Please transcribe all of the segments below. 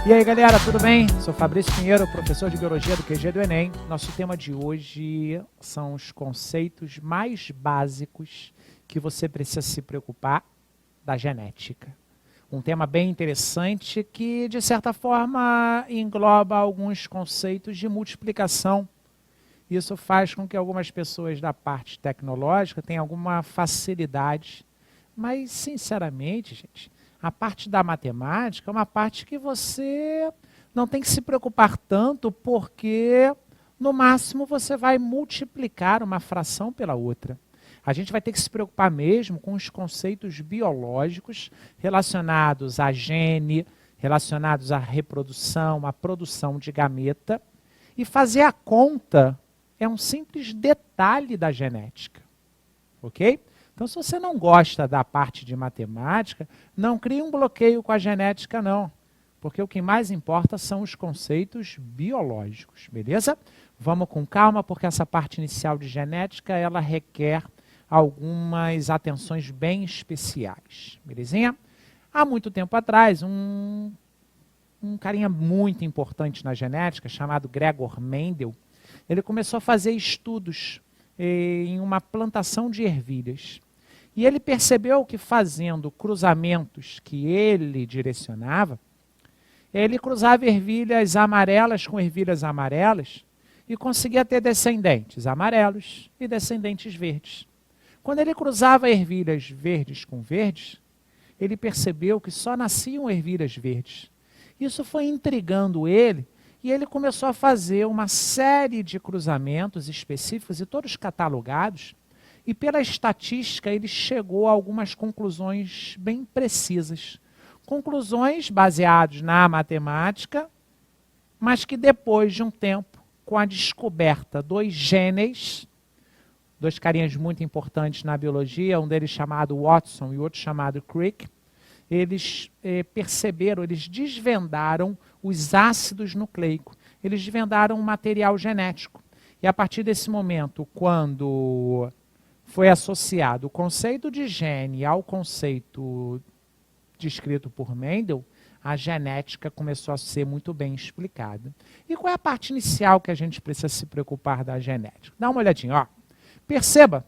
E aí galera, tudo bem? Sou Fabrício Pinheiro, professor de Biologia do QG do Enem. Nosso tema de hoje são os conceitos mais básicos que você precisa se preocupar da genética. Um tema bem interessante que, de certa forma, engloba alguns conceitos de multiplicação. Isso faz com que algumas pessoas da parte tecnológica tenham alguma facilidade. Mas, sinceramente, gente, a parte da matemática é uma parte que você não tem que se preocupar tanto, porque no máximo você vai multiplicar uma fração pela outra. A gente vai ter que se preocupar mesmo com os conceitos biológicos relacionados à gene, relacionados à reprodução, à produção de gameta. E fazer a conta é um simples detalhe da genética. Ok? Então, se você não gosta da parte de matemática, não crie um bloqueio com a genética, não. Porque o que mais importa são os conceitos biológicos, beleza? Vamos com calma, porque essa parte inicial de genética, ela requer algumas atenções bem especiais, belezinha? Há muito tempo atrás, um carinha muito importante na genética, chamado Gregor Mendel, ele começou a fazer estudos em uma plantação de ervilhas. E ele percebeu que fazendo cruzamentos que ele direcionava, ele cruzava ervilhas amarelas com ervilhas amarelas e conseguia ter descendentes amarelos e descendentes verdes. Quando ele cruzava ervilhas verdes com verdes, ele percebeu que só nasciam ervilhas verdes. Isso foi intrigando ele e ele começou a fazer uma série de cruzamentos específicos e todos catalogados. E pela estatística, ele chegou a algumas conclusões bem precisas. Conclusões baseadas na matemática, mas que depois de um tempo, com a descoberta dos genes, dois carinhas muito importantes na biologia, um deles chamado Watson e o outro chamado Crick, eles perceberam, eles desvendaram os ácidos nucleicos, eles desvendaram o material genético. E a partir desse momento, quando foi associado o conceito de gene ao conceito descrito por Mendel, a genética começou a ser muito bem explicada. E qual é a parte inicial que a gente precisa se preocupar da genética? Dá uma olhadinha, ó. Perceba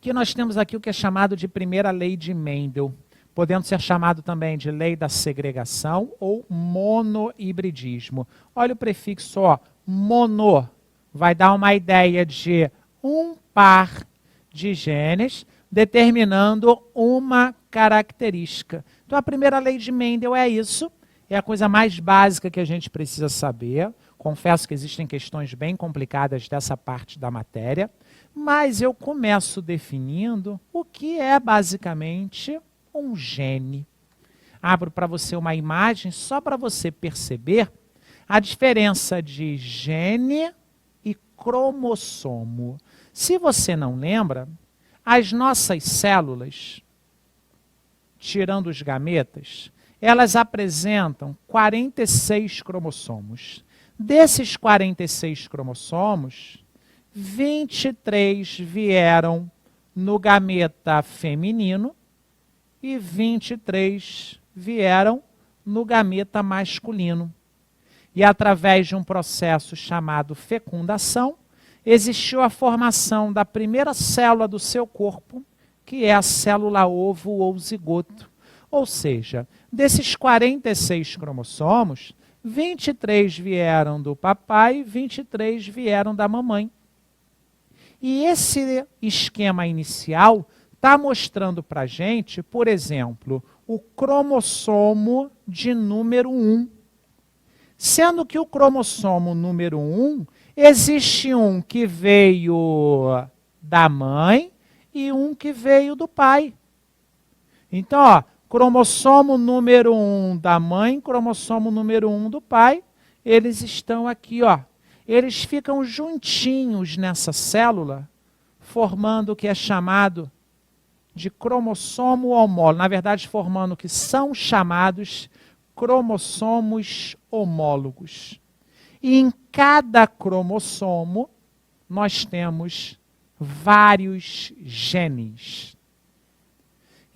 que nós temos aqui o que é chamado de primeira lei de Mendel, podendo ser chamado também de lei da segregação ou monohibridismo. Olha o prefixo, ó, mono, vai dar uma ideia de um par de genes determinando uma característica. Então a primeira lei de Mendel é isso, é a coisa mais básica que a gente precisa saber. Confesso que existem questões bem complicadas dessa parte da matéria, mas eu começo definindo o que é basicamente um gene. Abro para você uma imagem só para você perceber a diferença de gene e cromossomo. Se você não lembra, as nossas células, tirando os gametas, elas apresentam 46 cromossomos. Desses 46 cromossomos, 23 vieram no gameta feminino e 23 vieram no gameta masculino. E através de um processo chamado fecundação, existiu a formação da primeira célula do seu corpo, que é a célula ovo ou zigoto. Ou seja, desses 46 cromossomos, 23 vieram do papai e 23 vieram da mamãe. E esse esquema inicial está mostrando para a gente, por exemplo, o cromossomo de número 1. Sendo que o cromossomo número 1, existe um que veio da mãe e um que veio do pai. Então, ó, cromossomo número 1 da mãe, cromossomo número 1 do pai, eles estão aqui, ó. Eles ficam juntinhos nessa célula, formando o que é chamado de cromossomo homólogo. Na verdade, formando o que são chamados cromossomos homólogos. E em cada cromossomo, nós temos vários genes.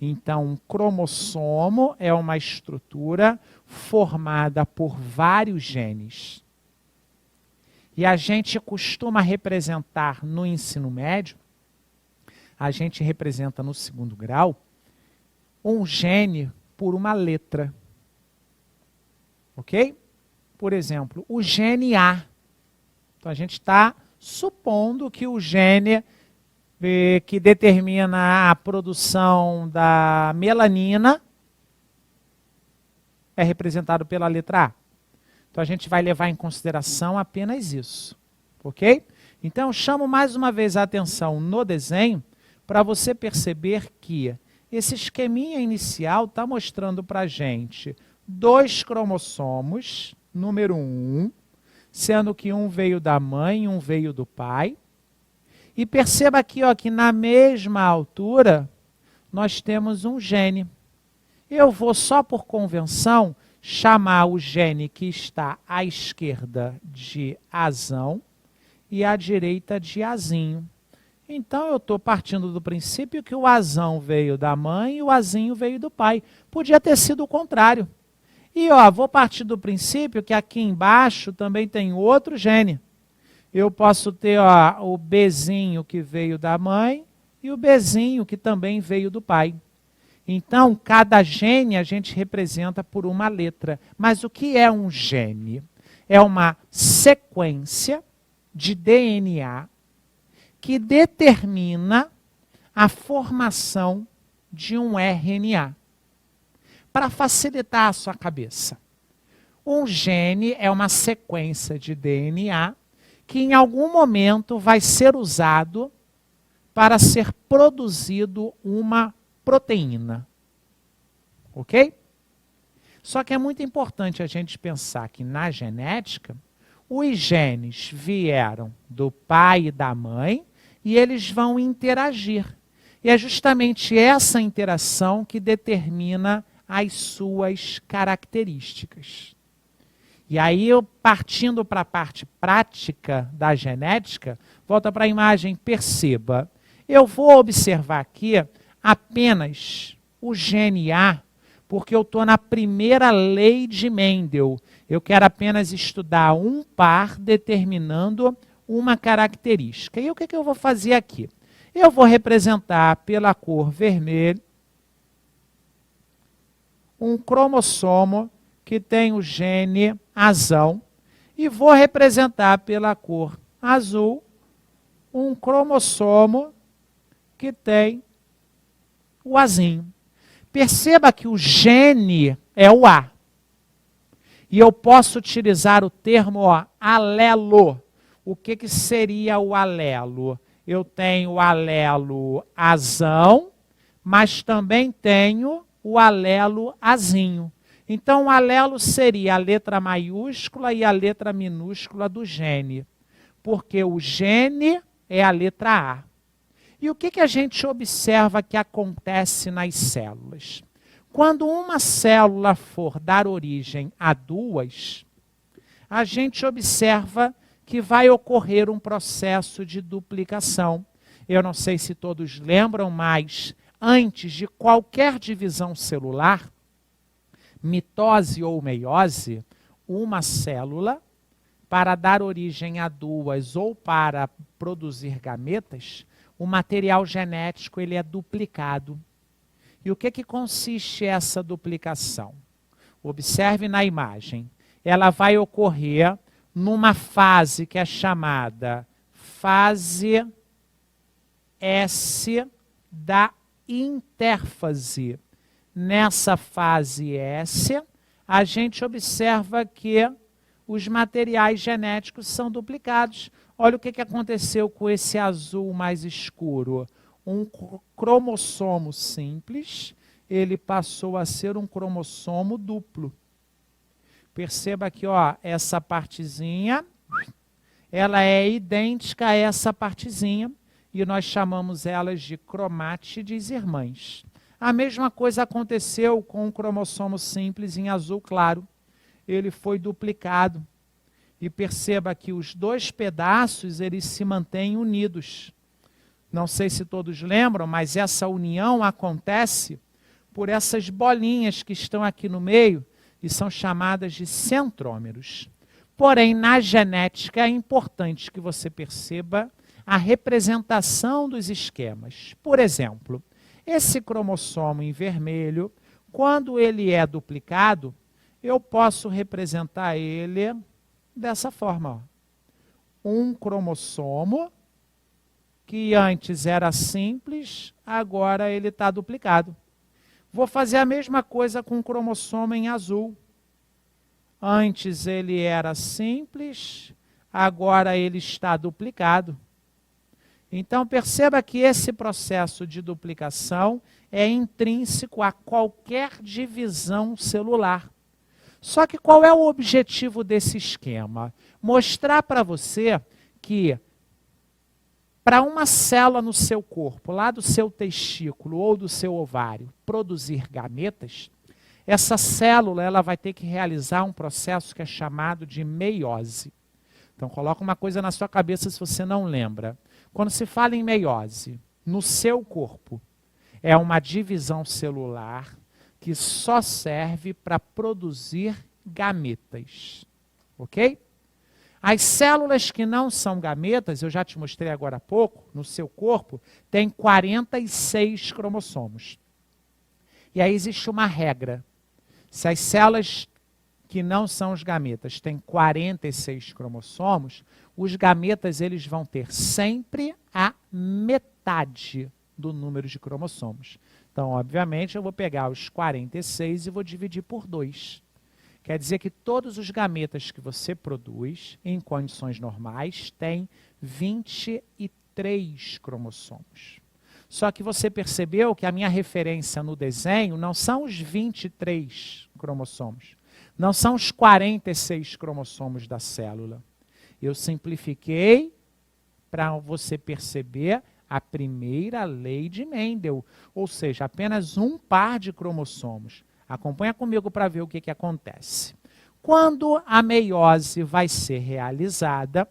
Então, um cromossomo é uma estrutura formada por vários genes. E a gente costuma representar no ensino médio, a gente representa no segundo grau, um gene por uma letra. Ok? Por exemplo, o gene A. Então a gente está supondo que o gene que determina a produção da melanina é representado pela letra A. Então a gente vai levar em consideração apenas isso, ok? Então eu chamo mais uma vez a atenção no desenho para você perceber que esse esqueminha inicial está mostrando para a gente 2 cromossomos, número 1, sendo que um veio da mãe e um veio do pai. E perceba aqui ó, que na mesma altura nós temos um gene. Eu vou só por convenção chamar o gene que está à esquerda de Azão e à direita de Azinho. Então eu estou partindo do princípio que o Azão veio da mãe e o Azinho veio do pai. Podia ter sido o contrário. E ó, vou partir do princípio que aqui embaixo também tem outro gene. Eu posso ter ó, o Bzinho que veio da mãe e o Bzinho que também veio do pai. Então, cada gene a gente representa por uma letra. Mas o que é um gene? É uma sequência de DNA que determina a formação de um RNA. Para facilitar a sua cabeça, um gene é uma sequência de DNA que em algum momento vai ser usado para ser produzido uma proteína. Ok? Só que é muito importante a gente pensar que na genética, os genes vieram do pai e da mãe e eles vão interagir. E é justamente essa interação que determina as suas características. E aí, eu partindo para a parte prática da genética, volta para a imagem, perceba. Eu vou observar aqui apenas o gene A, porque eu estou na primeira lei de Mendel. Eu quero apenas estudar um par determinando uma característica. E o que eu vou fazer aqui? Eu vou representar pela cor vermelha um cromossomo que tem o gene Azão e vou representar pela cor azul um cromossomo que tem o Azinho. Perceba que o gene é o A. E eu posso utilizar o termo ó, alelo. O que seria o alelo? Eu tenho o alelo Azão, mas também tenho o alelo Azinho. Então, o alelo seria a letra maiúscula e a letra minúscula do gene, porque o gene é a letra A. E o que a gente observa que acontece nas células? Quando uma célula for dar origem a duas, a gente observa que vai ocorrer um processo de duplicação. Eu não sei se todos lembram, mas antes de qualquer divisão celular, mitose ou meiose, uma célula, para dar origem a duas ou para produzir gametas, o material genético ele é duplicado. E o que consiste essa duplicação? Observe na imagem. Ela vai ocorrer numa fase que é chamada fase S da intérfase. Nessa fase S, a gente observa que os materiais genéticos são duplicados. Olha o que aconteceu com esse azul mais escuro. Um cromossomo simples, ele passou a ser um cromossomo duplo. Perceba que ó, essa partezinha, ela é idêntica a essa partezinha, e nós chamamos elas de cromátides irmãs. A mesma coisa aconteceu com o cromossomo simples em azul claro. Ele foi duplicado. E perceba que os dois pedaços eles se mantêm unidos. Não sei se todos lembram, mas essa união acontece por essas bolinhas que estão aqui no meio. e são chamadas de centrômeros. Porém, na genética é importante que você perceba a representação dos esquemas. Por exemplo, esse cromossomo em vermelho, quando ele é duplicado, eu posso representar ele dessa forma. Ó. Um cromossomo que antes era simples, agora ele está duplicado. Vou fazer a mesma coisa com o cromossomo em azul. Antes ele era simples, agora ele está duplicado. Então perceba que esse processo de duplicação é intrínseco a qualquer divisão celular. Só que qual é o objetivo desse esquema? Mostrar para você que para uma célula no seu corpo, lá do seu testículo ou do seu ovário, produzir gametas, essa célula ela vai ter que realizar um processo que é chamado de meiose. Então coloca uma coisa na sua cabeça se você não lembra. Quando se fala em meiose, no seu corpo, é uma divisão celular que só serve para produzir gametas. Ok? As células que não são gametas, eu já te mostrei agora há pouco, no seu corpo, tem 46 cromossomos. E aí existe uma regra. Se as células que não são os gametas têm 46 cromossomos, os gametas eles vão ter sempre a metade do número de cromossomos. Então, obviamente, eu vou pegar os 46 e vou dividir por 2. Quer dizer que todos os gametas que você produz, em condições normais, têm 23 cromossomos. Só que você percebeu que a minha referência no desenho não são os 23 cromossomos. Não são os 46 cromossomos da célula. Eu simplifiquei para você perceber a primeira lei de Mendel, ou seja, apenas um par de cromossomos. Acompanha comigo para ver o que acontece. Quando a meiose vai ser realizada,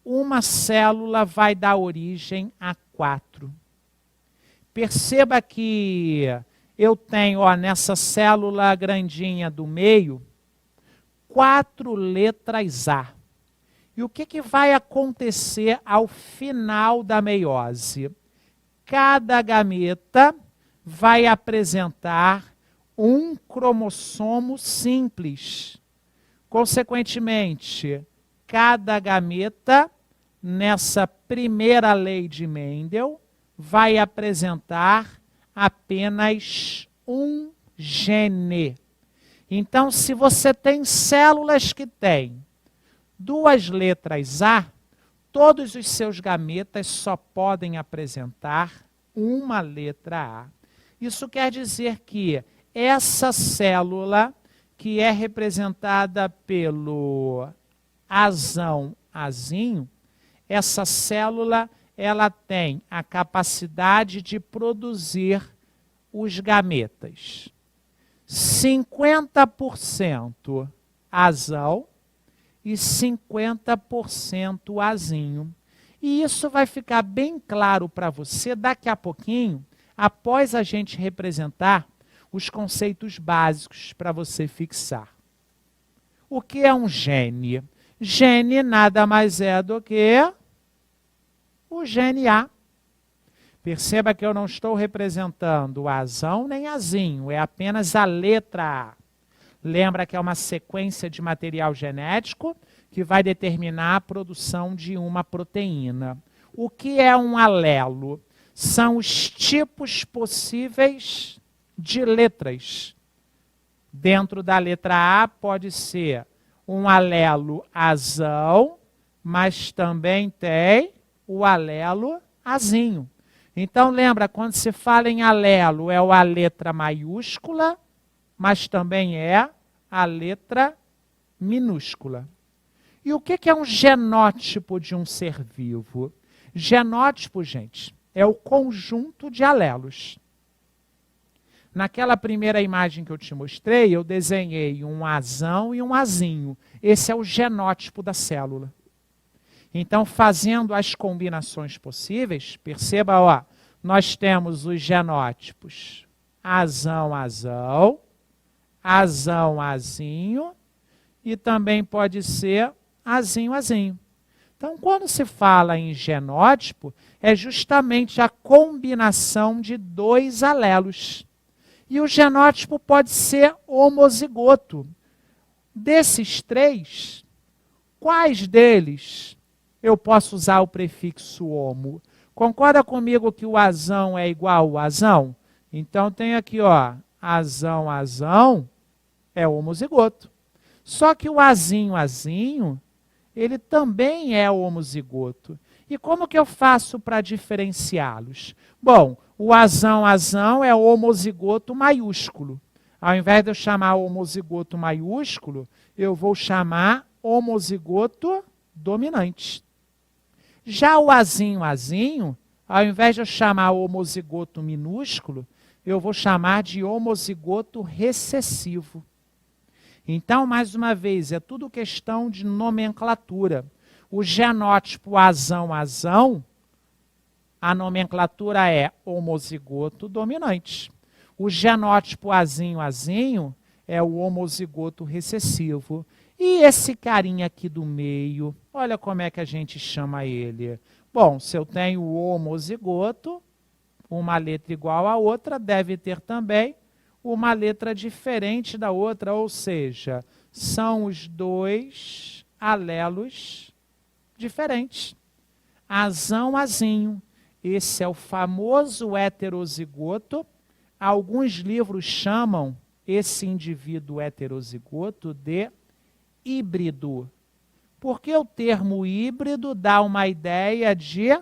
uma célula vai dar origem a 4. Perceba que eu tenho nessa célula grandinha do meio, 4 letras A. E o que vai acontecer ao final da meiose? Cada gameta vai apresentar um cromossomo simples. Consequentemente, cada gameta, nessa primeira lei de Mendel, vai apresentar apenas um gene. Então, se você tem células que têm 2 letras A, todos os seus gametas só podem apresentar uma letra A. Isso quer dizer que essa célula, que é representada pelo azão, azinho, essa célula ela tem a capacidade de produzir os gametas. 50% azão e 50% azinho. E isso vai ficar bem claro para você daqui a pouquinho, após a gente representar os conceitos básicos para você fixar. O que é um gene? Gene nada mais é do que o gene A. Perceba que eu não estou representando o azão nem azinho, é apenas a letra A. Lembra que é uma sequência de material genético que vai determinar a produção de uma proteína. O que é um alelo? São os tipos possíveis de letras. Dentro da letra A pode ser um alelo azão, mas também tem o alelo azinho. Então lembra, quando se fala em alelo, é a letra maiúscula, mas também é a letra minúscula. E o que é um genótipo de um ser vivo? Genótipo, gente, é o conjunto de alelos. Naquela primeira imagem que eu te mostrei, eu desenhei um azão e um azinho. Esse é o genótipo da célula. Então, fazendo as combinações possíveis, perceba, ó, nós temos os genótipos azão, azão, azão, azinho, e também pode ser azinho, azinho. Então, quando se fala em genótipo, é justamente a combinação de dois alelos. E o genótipo pode ser homozigoto. Desses três, quais deles eu posso usar o prefixo homo? Concorda comigo que o azão é igual ao azão? Então tem aqui, ó, azão, azão é homozigoto. Só que o azinho, azinho, ele também é homozigoto. E como que eu faço para diferenciá-los? Bom, o azão, azão é homozigoto maiúsculo. Ao invés de eu chamar homozigoto maiúsculo, eu vou chamar homozigoto dominante. Já o azinho, azinho, ao invés de eu chamar homozigoto minúsculo, eu vou chamar de homozigoto recessivo. Então, mais uma vez, é tudo questão de nomenclatura. O genótipo azão, azão, a nomenclatura é homozigoto dominante. O genótipo azinho, azinho, é o homozigoto recessivo. E esse carinha aqui do meio, olha como é que a gente chama ele. Bom, se eu tenho o homozigoto, uma letra igual à outra, deve ter também uma letra diferente da outra, ou seja, são os dois alelos diferentes. Azão, azinho. Esse é o famoso heterozigoto. Alguns livros chamam esse indivíduo heterozigoto de híbrido. Porque o termo híbrido dá uma ideia de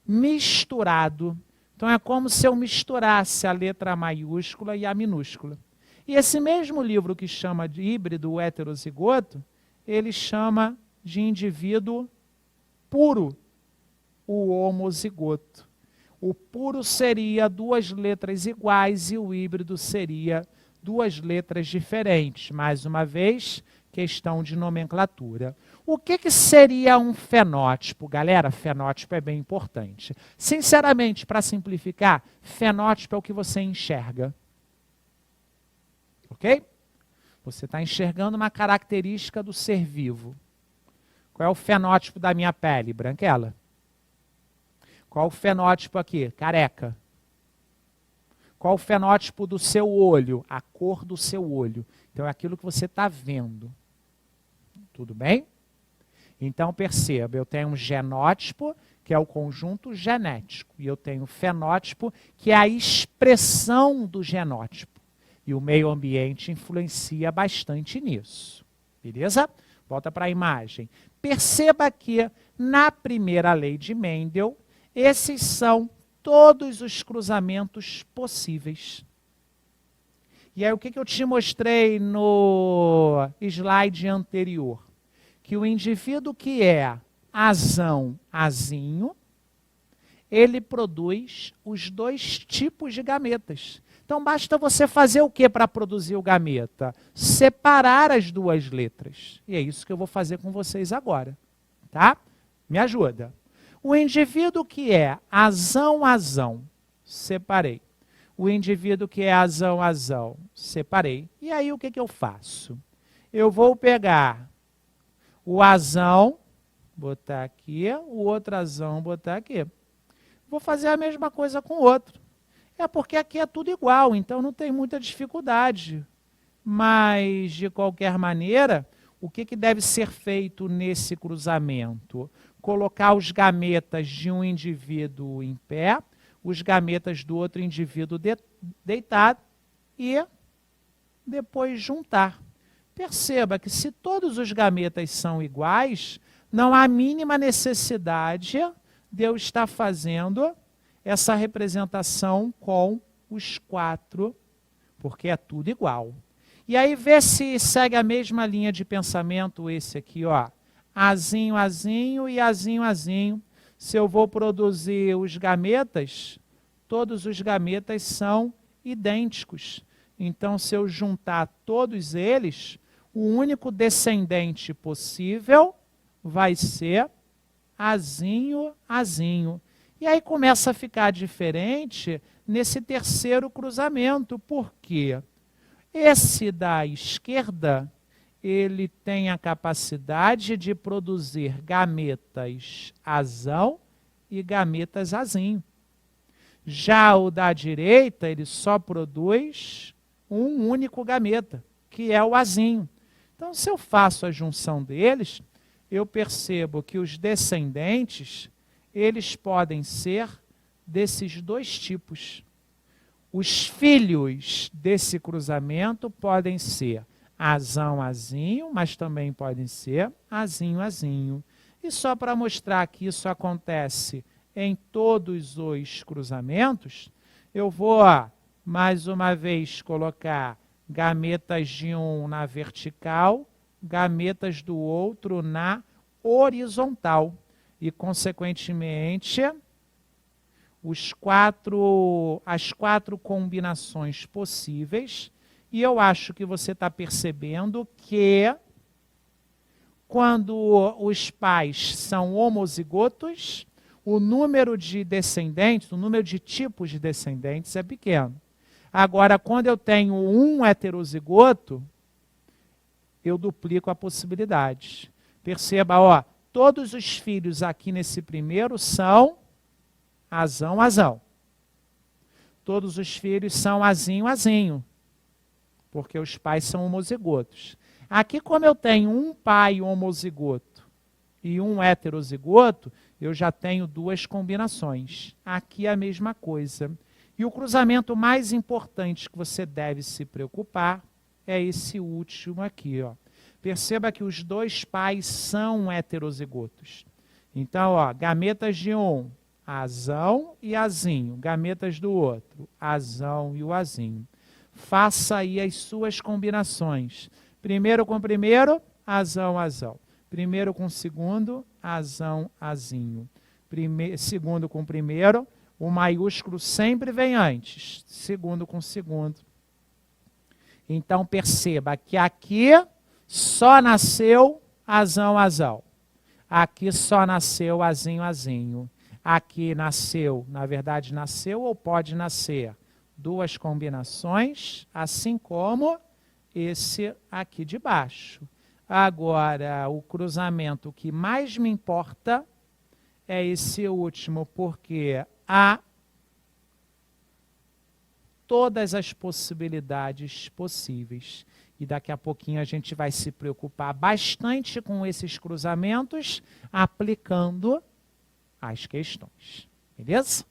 misturado. Então é como se eu misturasse a letra maiúscula e a minúscula. E esse mesmo livro que chama de híbrido heterozigoto, ele chama de indivíduo puro, o homozigoto. O puro seria duas letras iguais e o híbrido seria duas letras diferentes. Mais uma vez, questão de nomenclatura. O que seria um fenótipo? Galera, fenótipo é bem importante. Sinceramente, para simplificar, fenótipo é o que você enxerga. Ok? Você está enxergando uma característica do ser vivo. Qual é o fenótipo da minha pele? Branquela. Qual o fenótipo aqui? Careca. Qual o fenótipo do seu olho? A cor do seu olho. Então é aquilo que você está vendo. Tudo bem? Então perceba, eu tenho um genótipo, que é o conjunto genético, e eu tenho o fenótipo, que é a expressão do genótipo. E o meio ambiente influencia bastante nisso. Beleza? Volta para a imagem. Perceba que na primeira lei de Mendel, esses são todos os cruzamentos possíveis. E aí o que eu te mostrei no slide anterior? Que o indivíduo que é azão, azinho, ele produz os dois tipos de gametas. Então basta você fazer o que para produzir o gameta? Separar as duas letras. E é isso que eu vou fazer com vocês agora. Tá? Me ajuda. O indivíduo que é azão, azão, separei. O indivíduo que é azão, azão, separei. E aí o que eu faço? Eu vou pegar o azão, botar aqui, o outro azão, botar aqui. Vou fazer a mesma coisa com o outro. É porque aqui é tudo igual, então não tem muita dificuldade. Mas, de qualquer maneira, o que deve ser feito nesse cruzamento? Colocar os gametas de um indivíduo em pé, os gametas do outro indivíduo deitado e depois juntar. Perceba que se todos os gametas são iguais, não há a mínima necessidade de eu estar fazendo essa representação com os quatro, porque é tudo igual. E aí vê se segue a mesma linha de pensamento esse aqui, ó. Azinho, azinho e azinho, azinho. Se eu vou produzir os gametas, todos os gametas são idênticos. Então, se eu juntar todos eles, o único descendente possível vai ser azinho, azinho. E aí começa a ficar diferente nesse terceiro cruzamento. Por quê? Esse da esquerda, ele tem a capacidade de produzir gametas azão e gametas azinho. Já o da direita, ele só produz um único gameta, que é o azinho. Então, se eu faço a junção deles, eu percebo que os descendentes, eles podem ser desses dois tipos. Os filhos desse cruzamento podem ser azão, azinho, mas também podem ser azinho, azinho. E só para mostrar que isso acontece em todos os cruzamentos, eu vou, mais uma vez, colocar gametas de um na vertical, gametas do outro na horizontal. E, consequentemente, as quatro combinações possíveis. E eu acho que você está percebendo que quando os pais são homozigotos, o número de descendentes, o número de tipos de descendentes é pequeno. Agora, quando eu tenho um heterozigoto, eu duplico a possibilidade. Perceba, todos os filhos aqui nesse primeiro são azão, azão. Todos os filhos são azinho, azinho, porque os pais são homozigotos. Aqui, como eu tenho um pai homozigoto e um heterozigoto, eu já tenho duas combinações. Aqui é a mesma coisa. E o cruzamento mais importante que você deve se preocupar é esse último aqui. Perceba que os dois pais são heterozigotos. Então, gametas de um, azão e azinho. Gametas do outro, azão e o azinho. Faça aí as suas combinações. Primeiro com primeiro, azão, azão. Primeiro com segundo, azão, azinho. Segundo com primeiro, o maiúsculo sempre vem antes. Segundo com segundo. Então perceba que aqui só nasceu azão, azão. Aqui só nasceu azinho, azinho. Aqui nasceu, na verdade nasceu ou pode nascer duas combinações, assim como esse aqui de baixo. Agora, o cruzamento que mais me importa é esse último, porque há todas as possibilidades possíveis. E daqui a pouquinho a gente vai se preocupar bastante com esses cruzamentos, aplicando as questões. Beleza?